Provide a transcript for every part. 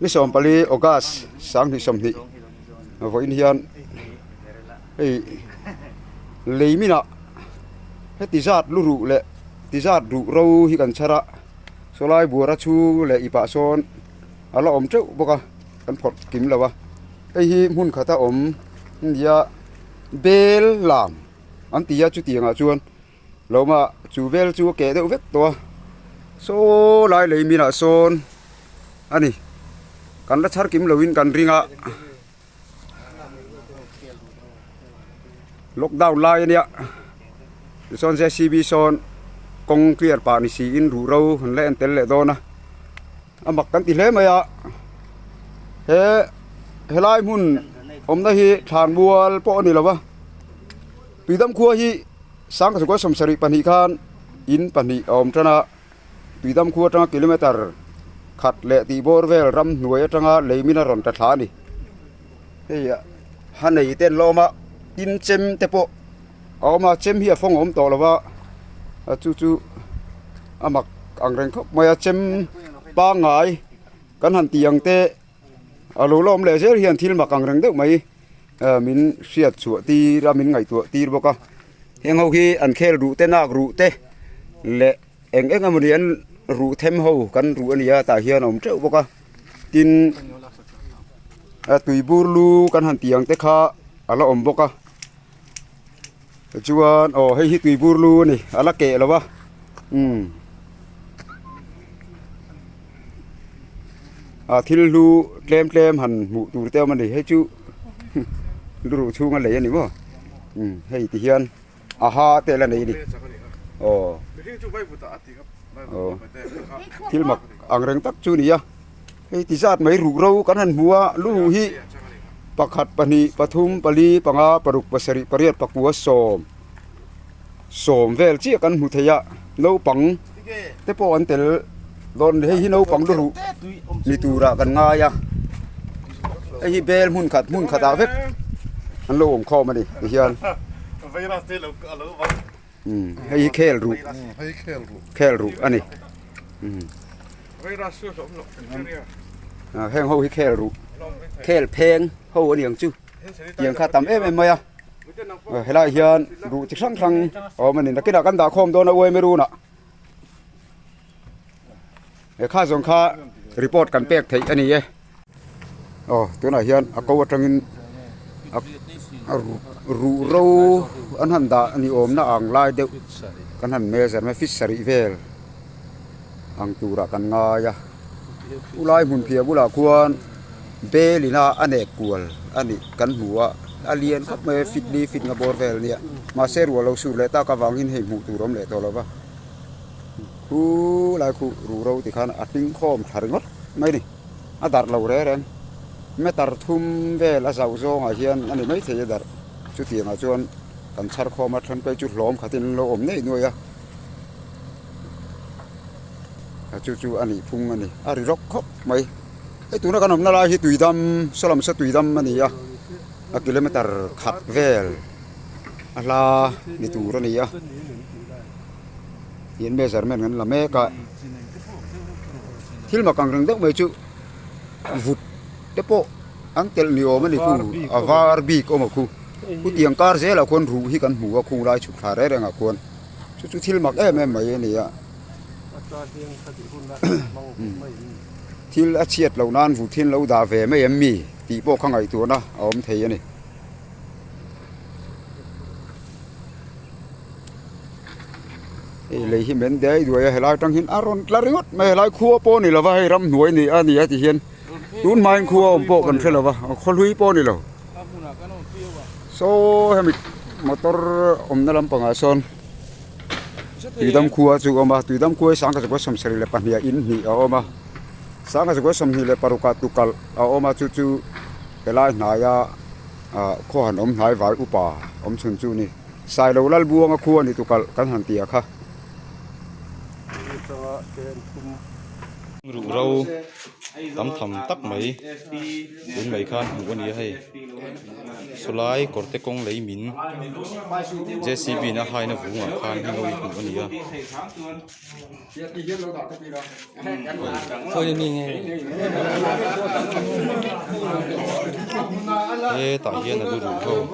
นี่สมปลีโอกัสสังหิสมหิวันนี้ยันเลยมินะให้ติจัดลุรุเละติจัดรุเราฮิกันชระสลายบัวราชูเละอีปะโซนอะไรอมเจ้าบอกกันพอดกิมแล้ววะไอ้ฮิมุ่นข้าตาอมยาเบลลามอันที่ยาจุดที่งาชวนเรามาจูเบลจูเกเดอุเวกตัวโซลายเลยมินะโซนอันนี้กันละชาร์กิมเลวินกันริงะล็อกดาวน์ไลน์เนี่ยโซนเซซีบีโซนกงเคลียร์ปานิสีอินรูเราหันเล่นเตลเลโดนะอามักกันติเล่ไหมอะเฮลายมุนอมได้ฮีทานบัวปอนี่หรอวะปีดำคัวฮีสังกัดสุขสมสริปันหิคานอินปันหิอมชนะปีดำคัวจังกิโลเมตรขัดเละตีโบร์เวลรำหน่วยจังเลยมินารอนตัดฐานี่เฮียฮันนี่เต้นโลมาอินเจมเตปเอามาเจมเฮียฟงอมต่อแล้วว่าจู่อามักอังเรงเขาไม่เจมปางไงกันหันตียังเตะลูลมเลยเสียเฮียนทิลมักอังเรงเด็กไหมมินเสียดสัวตีรามินไงตัวตีบอกก็เฮงเขาขี้อันเคลรูเตนักรูเตเละเอ็งมันเรียนรูเทมเขากันรูอันนี้ตาเฮียนอมเจ้าบอกก็กินตุยบูรูกันหันตียังเตะข้าอะไรอมบอกก็จวนโอ้ให้ฮิตุยบูรูนี่อะไรเกะแล้ววะทิลลูเต็มหันหมูตูเต้ามันดิให้จูดูชูกันเลยนี่มั้งให้ตีเฮียนฮะเตลันนี่ดิโอ้ทิลมักอังเริงตักจูนี่ยะให้ตีซาดไม่รูเรากันหันหัวลูฮีปักขัดปนีปทุมปลีปังอาปรุกปสริปเรียดปักบัวสมเวลเจียกันหุทยะโนปังเตปอันเตลโดนให้ฮิโนปังดูรุมีตูระกันง่ายอะไอ้ฮิเบลมุ่นขัดอาเวกอันโลงคอมาดิเฮียนให้ฮิเคลรุอันนี้แห้งเขาฮิเคลรุเคลเพลงเขาอันนี้ยังจูยังข้าตำไหมอะเฮลาเฮียนรุจิสังครั้งมันนี่นักกีฬากันดาคมโดนเอาไว้ไม่รู้นะข้าส่งข้ารีพอร์ตกันเปียกไทยอันนี้ตัวไหนเฮียนก็ว่าจังรูเราอันหันดาอันนี้อมน่าอ่างลายเดียวกันหันเมษไม่ฟิชสรีเวลอ่างตูระกันงายะอุไลหุ่นเพียบุลาควรเบลินาอันเอกกวลอันนี้กันหัวอาเลียนครับไม่ฟิตงาบอร์เวลเนี่ยมาเซรัวเราสูดเลยตากระวังหินให้หมูตูร้มเลยตัวเราปะคูลายคูรูเราติดขันอัดทิ้งข้อมขาริงดไม่ดิอัดเราเร่งไม่ตัดทุ่มเวลาสาวโซ่อาเฮียนอันนี้ไม่เสียดัดจุดที่มาชวนกันชาร์คอมาทันไปจุดล้อมขาตินเราอมนี่หน่วยจู่อันนี้พุ่งอันนี้อาริรกครับไม่ไอตัวนั้นกันผมน่ารักที่ตุยดำสลัมสตุยดำอันนี้กิโลเมตรขัดเวลอะไรนี่ตัวนี้เห็นเบสร์แมนกันละแม่ก็ที่มากังเริงเด็กไม่จู่วุดเดปโปอังเตลนิโอมันนี่คูวาร์บีกอมาคูเตียงการเสียละคนรู้ที่กันหัวคูไล่ฉุกขาได้แรงคนจู่ที่มาแม่ไม่นี่ที่อาเชียดเหล่านั้นผู้ที่เราด่าเวไม่ยังมีตีโป้ข้างไอตัวนะเอาไม่เทียนี่เลยที่เหม็นเดี๋ยวด้วยให้ลายตั้งหินอารมณ์ละริงดไม่ลายคัวโป้นี่ละว่าให้รำหน่วยนี่อันนี้ที่เห็นตุนไม้คัวโป้กันใช่หรอวะคนลุยโป้นี่เหรอโซ่ให้มิมอเตอร์อมนั่นลำปังอาซอนตีดำคัวจู่ออกมาตีดำคัวสังกัดก็สมศรีเลปันเฮียอินนี่เอาออกมาสังกัดก็สมศรีเลปารุกัตุกัลเอาออกมาจู่ให้ลายนายข้อหันอมหายไหวอุปาอมชุนจู่นี่สายเราลัลบัวงคัวนี่ตุกัลกันหันเตียค่ะรูเรา tắm thầm tắc mấy đến mấy khan hữu anh hay số lái cột tê công lấy mìn JCB na hai na vùng ngã khan hữu anh hữu anh thôi đi nghe ê tại hiện là đủ thôi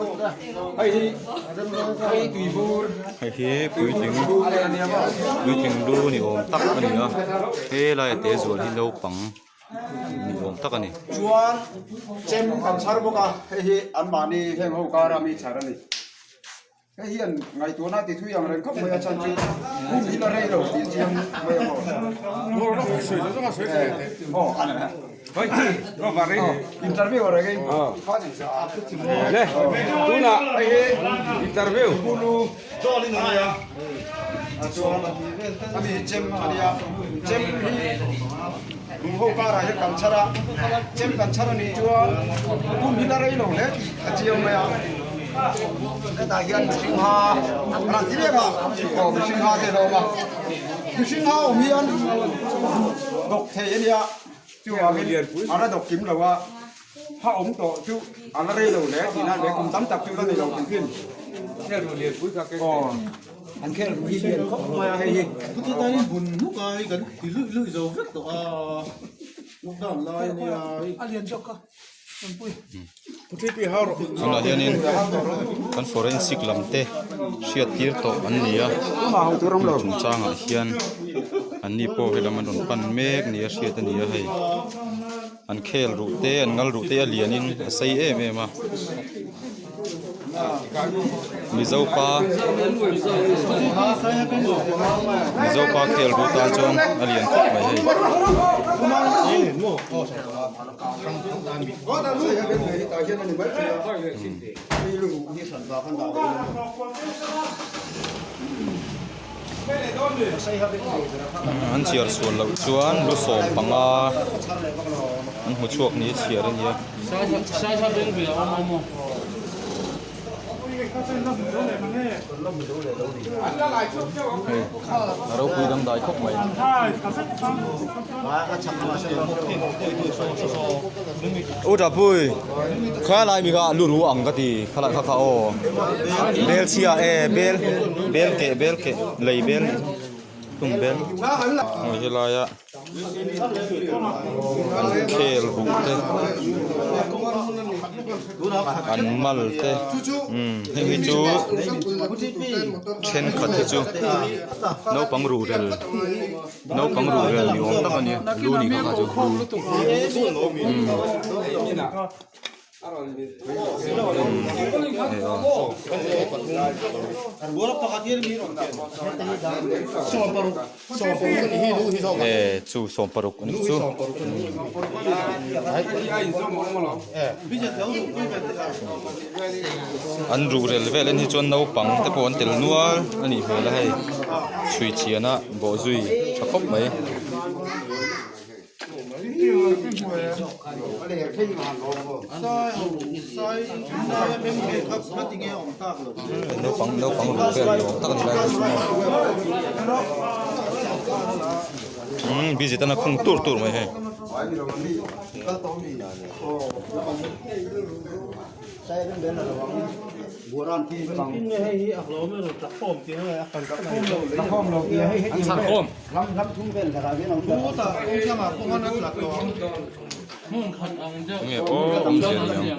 hay thế bùi tiếng đu ni ôm tắc anh nhá thế là té ruột đi đâu bằng ni ôm tắc anh chuan chem kan char boka hi an mani heng ho karami charani hi an ngai tu na ti thu yang ren khop mai chan chu hi la rei ro ti chiang mai ho oh ana Thôi, có vào đây. interview rồi cái Đây, tú là ai interview. bulu doli na ya chuan ami chem ania chem hi ho kara he kan chara chem kan chara ni chuan hi la rei ro le ti chiang mai cái đại hiện sinh ha là gì đấy mà có sinh ha thế đâu mà sinh ha ở miền độc thế này à chú à bên anh đã độc kiếm rồi à ha ống tổ chú anh đã đây rồi đấy thì nên để cùng tắm tập chú đó thì đầu tiên phiên Theo rồi liền cuối các cái. anh kêu là đi liền không mà hay gì cái thứ này buồn lúc ai gần thì lưỡi dầu vết tổ lúc đó lại này liền cho cơ là hiện nên kan forensic làm te siết tiệt to anh nia mà không tôi rong chúng trang à hiền anh ni po về làm anh don pan mek nia siết anh nia hay anh khel ru te anh ngal ru te liền in say em mà mi dâu pa khel ru ta chong alien khóc mày hay có ta nuôi cái người tại trên này mới đi lùng đi sản vào khăn đào anh chia xuân lâu chuan lu sôm panga anh hú chuộc ní chia đấy nhỉ đâu quy đăng đại khóc mày ô đã bùi khá lại mình gặp luru ang cái gì khá lại khá khá ô bel chia bel kệ lấy bel tung bel ngồi hier lại á ăn kêu rủ thế ăn mal thế hình chú chen khát thế chú nấu bằng rủ rồi nhiều tắc anh nhỉ lu nị khát chú chú som paruk anh chú anh rủ rồi về lên thì chọn nấu bằng thế còn tel nuôi anh về là hay suy chiến á bỏ duy chắc khóc mấy nấu bằng rủ về nhiều tắc anh đây bây giờ ta nó không tur mày hay buồn thì bằng hay ác lắm rồi tập phom thì hay tập hôm đầu kia hay Ăn sẵn khôm. lắm thung bên là cái nông bố ta ông xem mà công an ăn lạc đó nghe ô ông chuyện nhiều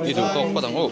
đi đâu tốt bắt đầu ô